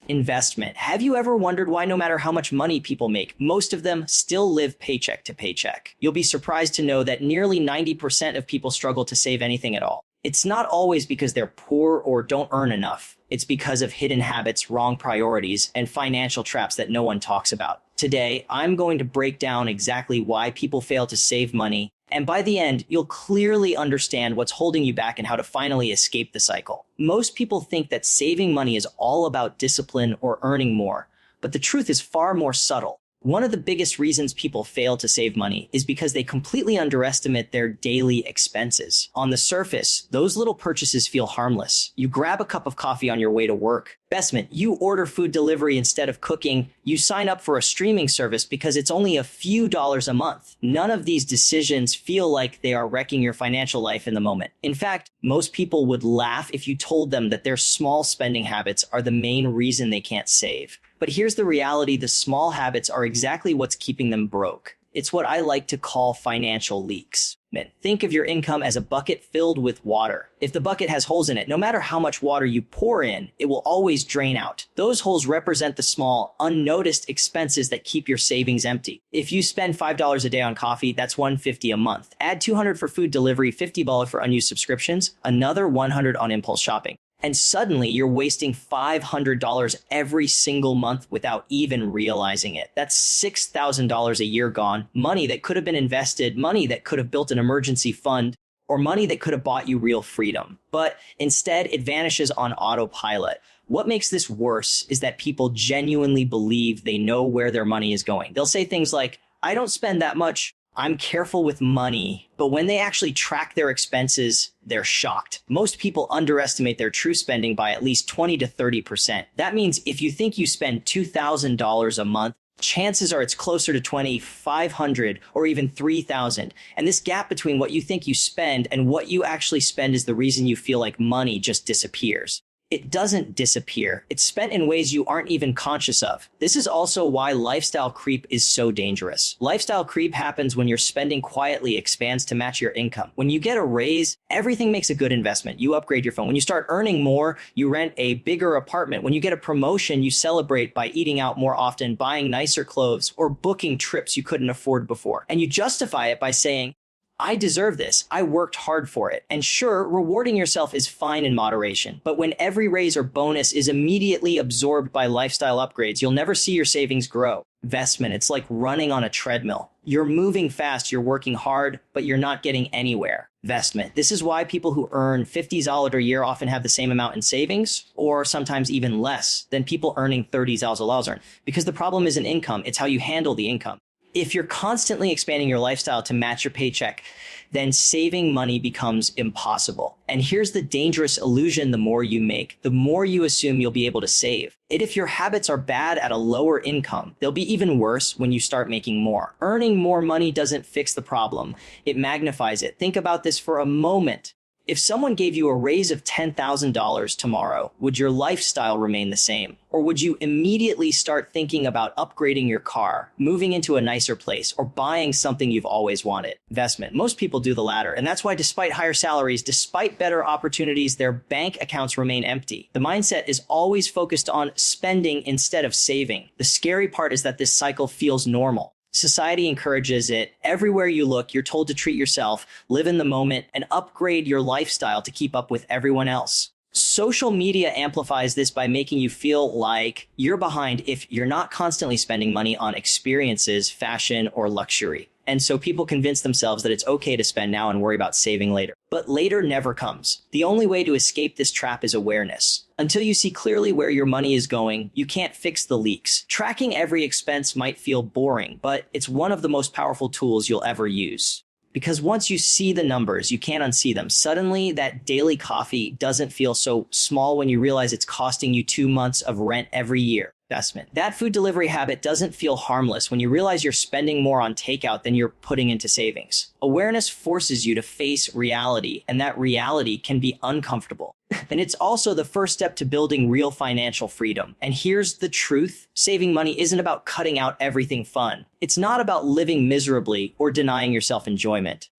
Investment. Have you ever wondered why no matter how much money people make, most of them still live paycheck to paycheck? You'll be surprised to know that nearly 90% of people struggle to save anything at all. It's not always because they're poor or don't earn enough. It's because of hidden habits, wrong priorities, and financial traps that no one talks about. Today, I'm going to break down exactly why people fail to save money, and by the end, you'll clearly understand what's holding you back and how to finally escape the cycle. Most people think that saving money is all about discipline or earning more, but the truth is far more subtle. One of the biggest reasons people fail to save money is because they completely underestimate their daily expenses. On the surface, those little purchases feel harmless. You grab a cup of coffee on your way to work. Investment. You order food delivery instead of cooking. You sign up for a streaming service because it's only a few dollars a month. None of these decisions feel like they are wrecking your financial life in the moment. In fact, most people would laugh if you told them that their small spending habits are the main reason they can't save. But here's the reality: the small habits are exactly what's keeping them broke. It's what I like to call financial leaks. Think of your income as a bucket filled with water. If the bucket has holes in it, no matter how much water you pour in, it will always drain out. Those holes represent the small, unnoticed expenses that keep your savings empty. If you spend $5 a day on coffee, that's $150 a month. Add $200 for food delivery, $50 for unused subscriptions, another $100 on impulse shopping. And suddenly you're wasting $500 every single month without even realizing it. That's $6,000 a year gone. Money that could have been invested, money that could have built an emergency fund, or money that could have bought you real freedom. But instead, it vanishes on autopilot. What makes this worse is that people genuinely believe they know where their money is going. They'll say things like, "I don't spend that much. I'm careful with money." But when they actually track their expenses, they're shocked. Most people underestimate their true spending by at least 20 to 30%. That means if you think you spend $2,000 a month, chances are it's closer to $2,500 or even $3,000. And this gap between what you think you spend and what you actually spend is the reason you feel like money just disappears. It doesn't disappear. It's spent in ways you aren't even conscious of. This is also why lifestyle creep is so dangerous. Lifestyle creep happens when your spending quietly expands to match your income. When you get a raise, everything makes a good investment. You upgrade your phone. When you start earning more, you rent a bigger apartment. When you get a promotion, you celebrate by eating out more often, buying nicer clothes, or booking trips you couldn't afford before. And you justify it by saying, "I deserve this. I worked hard for it." And sure, rewarding yourself is fine in moderation, but when every raise or bonus is immediately absorbed by lifestyle upgrades, you'll never see your savings grow. Investment. It's like running on a treadmill. You're moving fast, you're working hard, but you're not getting anywhere. Investment. This is why people who earn $50,000 a year often have the same amount in savings, or sometimes even less than people earning $30,000. Because the problem isn't income, it's how you handle the income. If you're constantly expanding your lifestyle to match your paycheck, then saving money becomes impossible. And here's the dangerous illusion: the more you make, the more you assume you'll be able to save. And if your habits are bad at a lower income, they'll be even worse when you start making more. Earning more money doesn't fix the problem. It magnifies it. Think about this for a moment. If someone gave you a raise of $10,000 tomorrow, would your lifestyle remain the same? Or would you immediately start thinking about upgrading your car, moving into a nicer place, or buying something you've always wanted? Investment. Most people do the latter. And that's why despite higher salaries, despite better opportunities, their bank accounts remain empty. The mindset is always focused on spending instead of saving. The scary part is that this cycle feels normal. Society encourages it. Everywhere you look, you're told to treat yourself, live in the moment, and upgrade your lifestyle to keep up with everyone else. Social media amplifies this by making you feel like you're behind if you're not constantly spending money on experiences, fashion, or luxury. And so people convince themselves that it's okay to spend now and worry about saving later. But later never comes. The only way to escape this trap is awareness. Until you see clearly where your money is going, you can't fix the leaks. Tracking every expense might feel boring, but it's one of the most powerful tools you'll ever use. Because once you see the numbers, you can't unsee them. Suddenly, that daily coffee doesn't feel so small when you realize it's costing you 2 months of rent every year. Investment. That food delivery habit doesn't feel harmless when you realize you're spending more on takeout than you're putting into savings. Awareness forces you to face reality, and that reality can be uncomfortable. And it's also the first step to building real financial freedom. And here's the truth: saving money isn't about cutting out everything fun. It's not about living miserably or denying yourself enjoyment.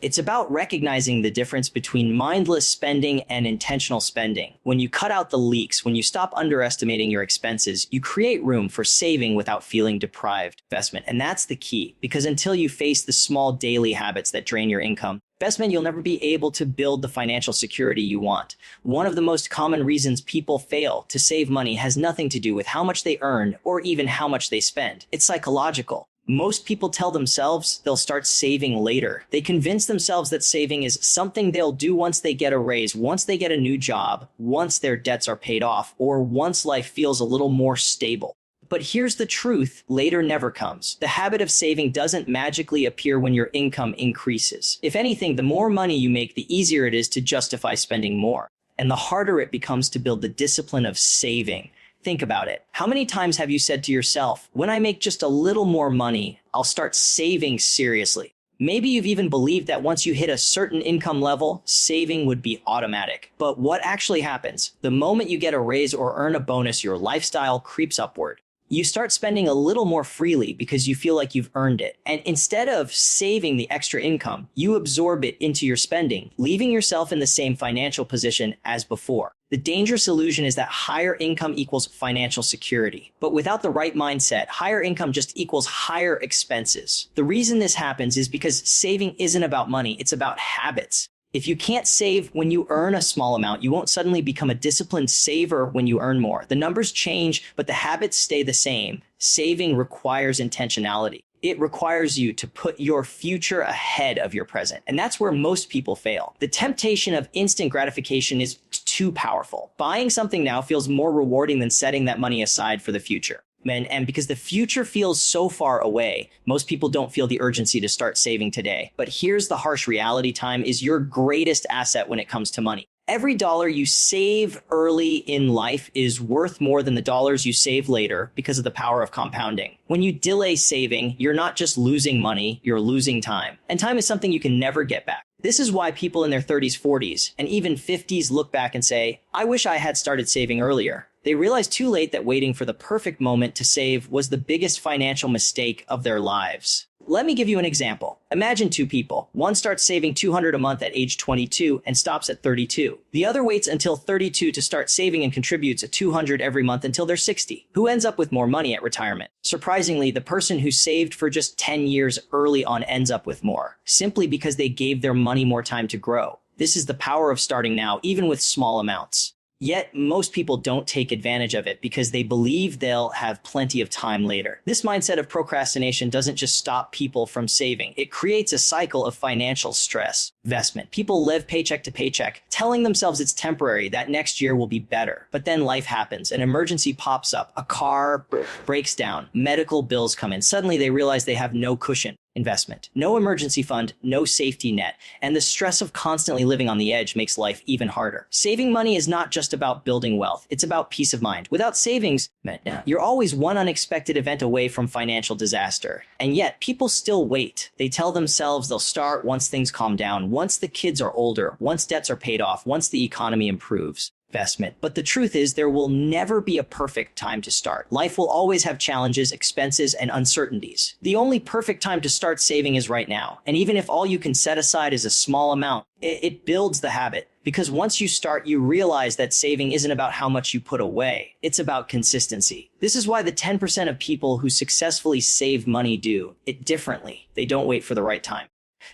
It's about recognizing the difference between mindless spending and intentional spending. When you cut out the leaks, when you stop underestimating your expenses, you create room for saving without feeling deprived. Investment. And that's the key, because until you face the small daily habits that drain your income, you'll never be able to build the financial security you want. One of the most common reasons people fail to save money has nothing to do with how much they earn or even how much they spend. It's psychological. Most people tell themselves they'll start saving later. They convince themselves that saving is something they'll do once they get a raise, once they get a new job, once their debts are paid off, or once life feels a little more stable. But here's the truth, later never comes. The habit of saving doesn't magically appear when your income increases. If anything, the more money you make, the easier it is to justify spending more. And the harder it becomes to build the discipline of saving. Think about it. How many times have you said to yourself, when I make just a little more money, I'll start saving seriously? Maybe you've even believed that once you hit a certain income level, saving would be automatic. But what actually happens? The moment you get a raise or earn a bonus, your lifestyle creeps upward. You start spending a little more freely because you feel like you've earned it. And instead of saving the extra income, you absorb it into your spending, leaving yourself in the same financial position as before. The dangerous illusion is that higher income equals financial security. But without the right mindset, higher income just equals higher expenses. The reason this happens is because saving isn't about money, it's about habits. If you can't save when you earn a small amount, you won't suddenly become a disciplined saver when you earn more. The numbers change, but the habits stay the same. Saving requires intentionality. It requires you to put your future ahead of your present. And that's where most people fail. The temptation of instant gratification is too powerful. Buying something now feels more rewarding than setting that money aside for the future. And because the future feels so far away, most people don't feel the urgency to start saving today. But here's the harsh reality: time is your greatest asset when it comes to money. Every dollar you save early in life is worth more than the dollars you save later because of the power of compounding. When you delay saving, you're not just losing money, you're losing time. And time is something you can never get back. This is why people in their 30s, 40s, and even 50s look back and say, I wish I had started saving earlier. They realize too late that waiting for the perfect moment to save was the biggest financial mistake of their lives. Let me give you an example. Imagine two people. One starts saving $200 a month at age 22 and stops at 32. The other waits until 32 to start saving and contributes at $200 every month until they're 60. Who ends up with more money at retirement? Surprisingly, the person who saved for just 10 years early on ends up with more, simply because they gave their money more time to grow. This is the power of starting now, even with small amounts. Yet, most people don't take advantage of it because they believe they'll have plenty of time later. This mindset of procrastination doesn't just stop people from saving. It creates a cycle of financial stress. Investment. People live paycheck to paycheck, telling themselves it's temporary, that next year will be better. But then life happens. An emergency pops up. A car breaks down. Medical bills come in. Suddenly they realize they have no cushion. Investment. No emergency fund, no safety net, and the stress of constantly living on the edge makes life even harder. Saving money is not just about building wealth, it's about peace of mind. Without savings, you're always one unexpected event away from financial disaster. And yet, people still wait. They tell themselves they'll start once things calm down, once the kids are older, once debts are paid off, once the economy improves. Investment. But the truth is, there will never be a perfect time to start. Life will always have challenges, expenses, and uncertainties. The only perfect time to start saving is right now. And even if all you can set aside is a small amount, it builds the habit. Because once you start, you realize that saving isn't about how much you put away. It's about consistency. This is why the 10% of people who successfully save money do it differently. They don't wait for the right time.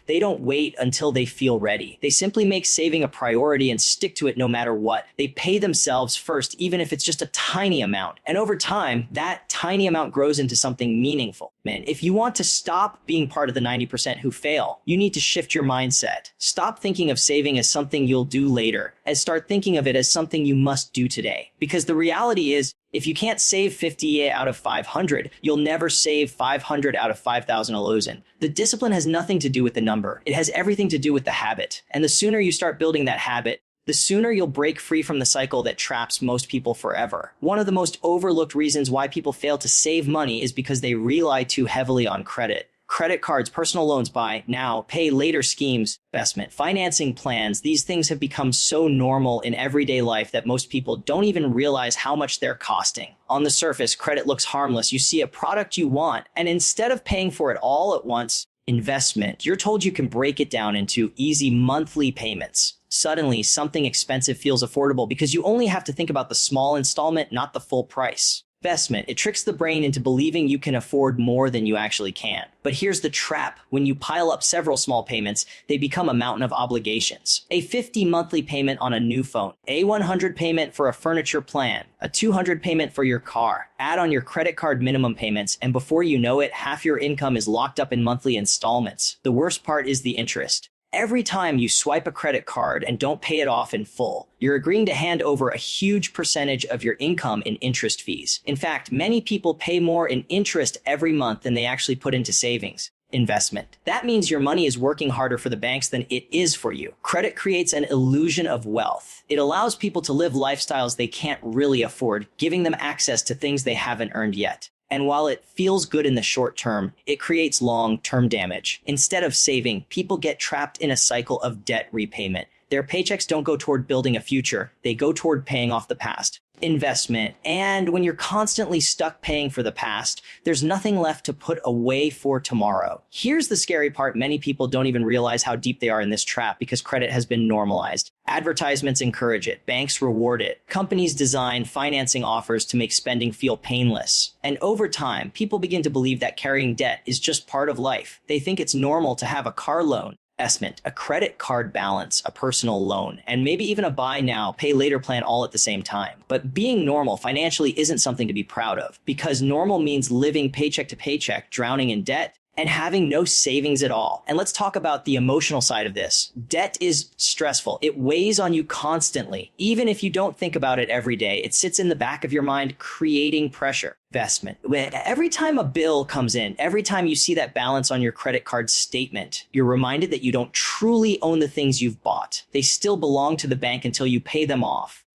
They don't wait until they feel ready. They simply make saving a priority and stick to it no matter what. They pay themselves first, even if it's just a tiny amount. And over time, that tiny amount grows into something meaningful. Man, if you want to stop being part of the 90% who fail, you need to shift your mindset. Stop thinking of saving as something you'll do later, and start thinking of it as something you must do today. Because the reality is, if you can't save 50 out of 500, you'll never save 500 out of 5,000 a losing. The discipline has nothing to do with the number. It has everything to do with the habit. And the sooner you start building that habit, the sooner you'll break free from the cycle that traps most people forever. One of the most overlooked reasons why people fail to save money is because they rely too heavily on credit. Credit cards, personal loans, buy now, pay later schemes, investment, financing plans. These things have become so normal in everyday life that most people don't even realize how much they're costing. On the surface, credit looks harmless. You see a product you want, and instead of paying for it all at once, Investment. You're told you can break it down into easy monthly payments. Suddenly, something expensive feels affordable because you only have to think about the small installment, not the full price. Investment. It tricks the brain into believing you can afford more than you actually can. But here's the trap. When you pile up several small payments, they become a mountain of obligations. A 50 monthly payment on a new phone, a 100 payment for a furniture plan, a 200 payment for your car. Add on your credit card minimum payments, and before you know it, half your income is locked up in monthly installments. The worst part is the interest. Every time you swipe a credit card and don't pay it off in full, you're agreeing to hand over a huge percentage of your income in interest fees. In fact, many people pay more in interest every month than they actually put into savings. Investment. That means your money is working harder for the banks than it is for you. Credit creates an illusion of wealth. It allows people to live lifestyles they can't really afford, giving them access to things they haven't earned yet. And while it feels good in the short term, it creates long-term damage. Instead of saving, people get trapped in a cycle of debt repayment. Their paychecks don't go toward building a future. They go toward paying off the past. Investment. And when you're constantly stuck paying for the past, there's nothing left to put away for tomorrow. Here's the scary part. Many people don't even realize how deep they are in this trap because credit has been normalized. Advertisements encourage it. Banks reward it. Companies design financing offers to make spending feel painless. And over time, people begin to believe that carrying debt is just part of life. They think it's normal to have a car loan, investment, a credit card balance, a personal loan, and maybe even a buy now, pay later plan all at the same time. But being normal financially isn't something to be proud of, because normal means living paycheck to paycheck, drowning in debt, and having no savings at all. And let's talk about the emotional side of this. Debt is stressful. It weighs on you constantly. Even if you don't think about it every day, it sits in the back of your mind, creating pressure. Investment. Every time a bill comes in, every time you see that balance on your credit card statement, you're reminded that you don't truly own the things you've bought. They still belong to the bank until you pay them off.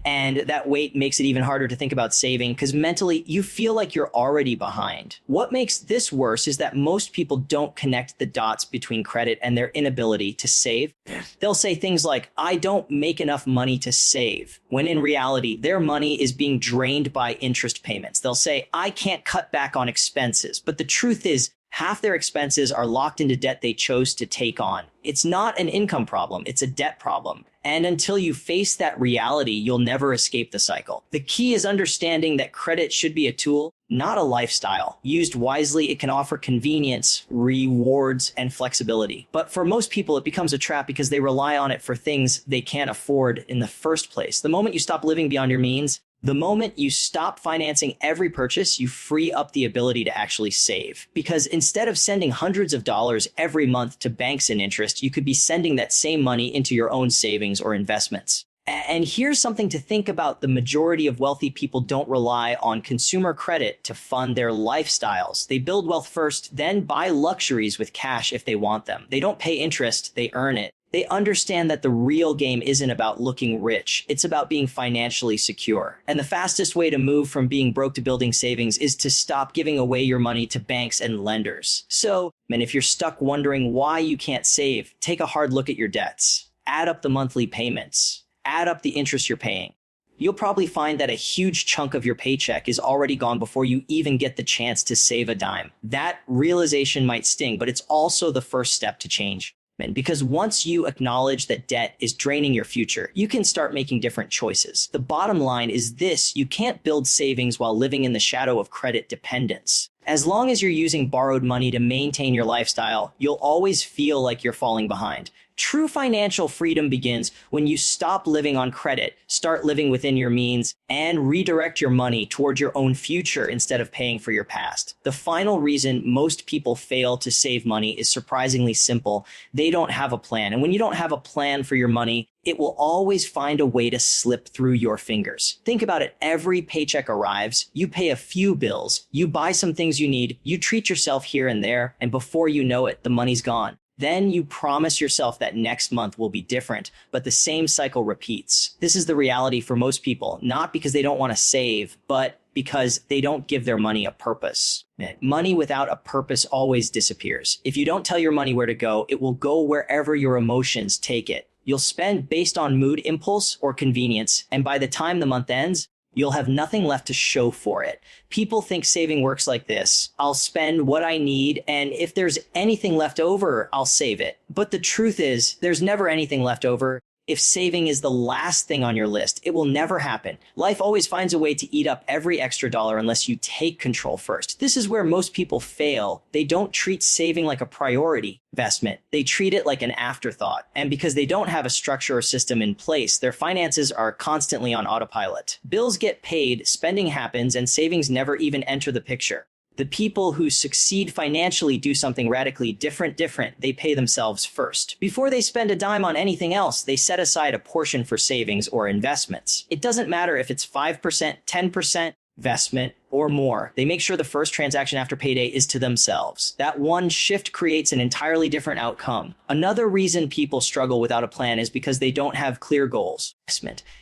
And that weight makes it even harder to think about saving because mentally you feel like you're already behind. What makes this worse is that most people don't connect the dots between credit and their inability to save. They'll say things like, I don't make enough money to save, when in reality, their money is being drained by interest payments. They'll say, I can't cut back on expenses. But the truth is, half their expenses are locked into debt they chose to take on. It's not an income problem, it's a debt problem. And until you face that reality, you'll never escape the cycle. The key is understanding that credit should be a tool, not a lifestyle. Used wisely, it can offer convenience, rewards, and flexibility. But for most people, it becomes a trap because they rely on it for things they can't afford in the first place. The moment you stop living beyond your means, the moment you stop financing every purchase, you free up the ability to actually save. Because instead of sending hundreds of dollars every month to banks in interest, you could be sending that same money into your own savings or investments. And here's something to think about. The majority of wealthy people don't rely on consumer credit to fund their lifestyles. They build wealth first, then buy luxuries with cash if they want them. They don't pay interest, they earn it. They understand that the real game isn't about looking rich. It's about being financially secure. And the fastest way to move from being broke to building savings is to stop giving away your money to banks and lenders. So, if you're stuck wondering why you can't save, take a hard look at your debts. Add up the monthly payments. Add up the interest you're paying. You'll probably find that a huge chunk of your paycheck is already gone before you even get the chance to save a dime. That realization might sting, but it's also the first step to change. Because once you acknowledge that debt is draining your future, you can start making different choices. The bottom line is this: you can't build savings while living in the shadow of credit dependence. As long as you're using borrowed money to maintain your lifestyle, you'll always feel like you're falling behind. True financial freedom begins when you stop living on credit, start living within your means, and redirect your money toward your own future instead of paying for your past. The final reason most people fail to save money is surprisingly simple. They don't have a plan. And when you don't have a plan for your money, it will always find a way to slip through your fingers. Think about it. Every paycheck arrives, you pay a few bills, you buy some things you need, you treat yourself here and there, and before you know it, the money's gone. Then you promise yourself that next month will be different, but the same cycle repeats. This is the reality for most people, not because they don't want to save, but because they don't give their money a purpose. Money without a purpose always disappears. If you don't tell your money where to go, it will go wherever your emotions take it. You'll spend based on mood, impulse, or convenience, and by the time the month ends, You'll have nothing left to show for it. People think saving works like this. I'll spend what I need, and if there's anything left over, I'll save it. But the truth is, there's never anything left over. If saving is the last thing on your list, it will never happen. Life always finds a way to eat up every extra dollar unless you take control first. This is where most people fail. They don't treat saving like a priority investment. They treat it like an afterthought. And because they don't have a structure or system in place, their finances are constantly on autopilot. Bills get paid, spending happens, and savings never even enter the picture. The people who succeed financially do something radically different. They pay themselves first. Before they spend a dime on anything else, they set aside a portion for savings or investments. It doesn't matter if it's 5%, 10%, investment, or more. They make sure the first transaction after payday is to themselves. That one shift creates an entirely different outcome. Another reason people struggle without a plan is because they don't have clear goals.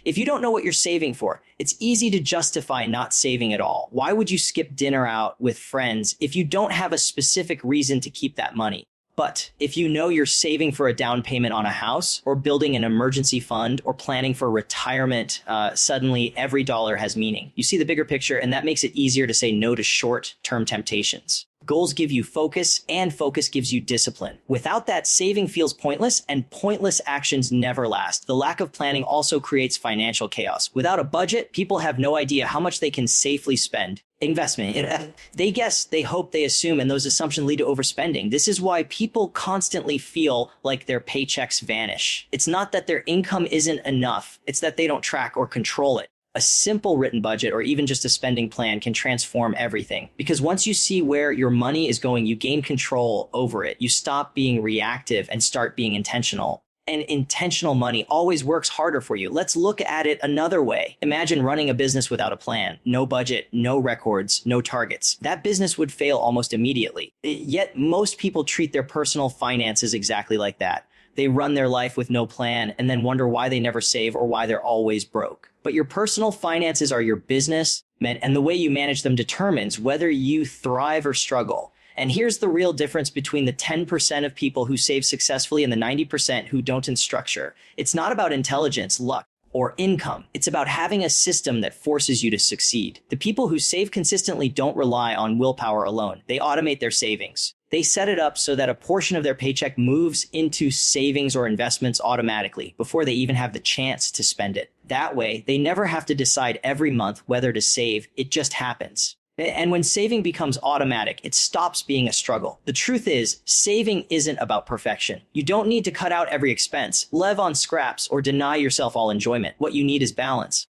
If you don't know what you're saving for, it's easy to justify not saving at all. Why would you skip dinner out with friends if you don't have a specific reason to keep that money? But if you know you're saving for a down payment on a house or building an emergency fund or planning for retirement, suddenly every dollar has meaning. You see the bigger picture, and that makes it easier to say no to short-term temptations. Goals give you focus, and focus gives you discipline. Without that, saving feels pointless, and pointless actions never last. The lack of planning also creates financial chaos. Without a budget, people have no idea how much they can safely spend. Investment. They guess, they hope, they assume, and those assumptions lead to overspending. This is why people constantly feel like their paychecks vanish. It's not that their income isn't enough. It's that they don't track or control it. A simple written budget or even just a spending plan can transform everything. Because once you see where your money is going, you gain control over it. You stop being reactive and start being intentional. And intentional money always works harder for you. Let's look at it another way. Imagine running a business without a plan. No budget, no records, no targets. That business would fail almost immediately. Yet most people treat their personal finances exactly like that. They run their life with no plan and then wonder why they never save or why they're always broke. But your personal finances are your business, and the way you manage them determines whether you thrive or struggle. And here's the real difference between the 10% of people who save successfully and the 90% who don't in structure. It's not about intelligence, luck, or income. It's about having a system that forces you to succeed. The people who save consistently don't rely on willpower alone. They automate their savings. They set it up so that a portion of their paycheck moves into savings or investments automatically before they even have the chance to spend it. That way, they never have to decide every month whether to save. It just happens. And when saving becomes automatic, it stops being a struggle. The truth is, saving isn't about perfection. You don't need to cut out every expense, live on scraps, or deny yourself all enjoyment. What you need is balance.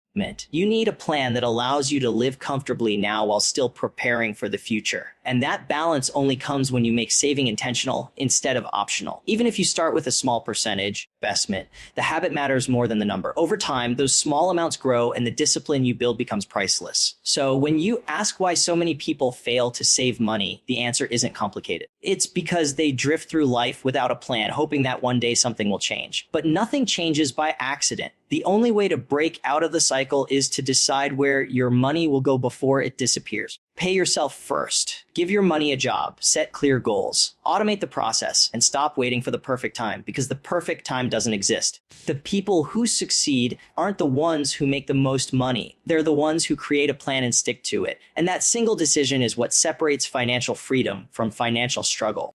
You need a plan that allows you to live comfortably now while still preparing for the future. And that balance only comes when you make saving intentional instead of optional. Even if you start with a small percentage investment, the habit matters more than the number. Over time, those small amounts grow and the discipline you build becomes priceless. So when you ask why so many people fail to save money, the answer isn't complicated. It's because they drift through life without a plan, hoping that one day something will change. But nothing changes by accident. The only way to break out of the cycle is to decide where your money will go before it disappears. Pay yourself first. Give your money a job. Set clear goals. Automate the process and stop waiting for the perfect time, because the perfect time doesn't exist. The people who succeed aren't the ones who make the most money. They're the ones who create a plan and stick to it. And that single decision is what separates financial freedom from financial struggle.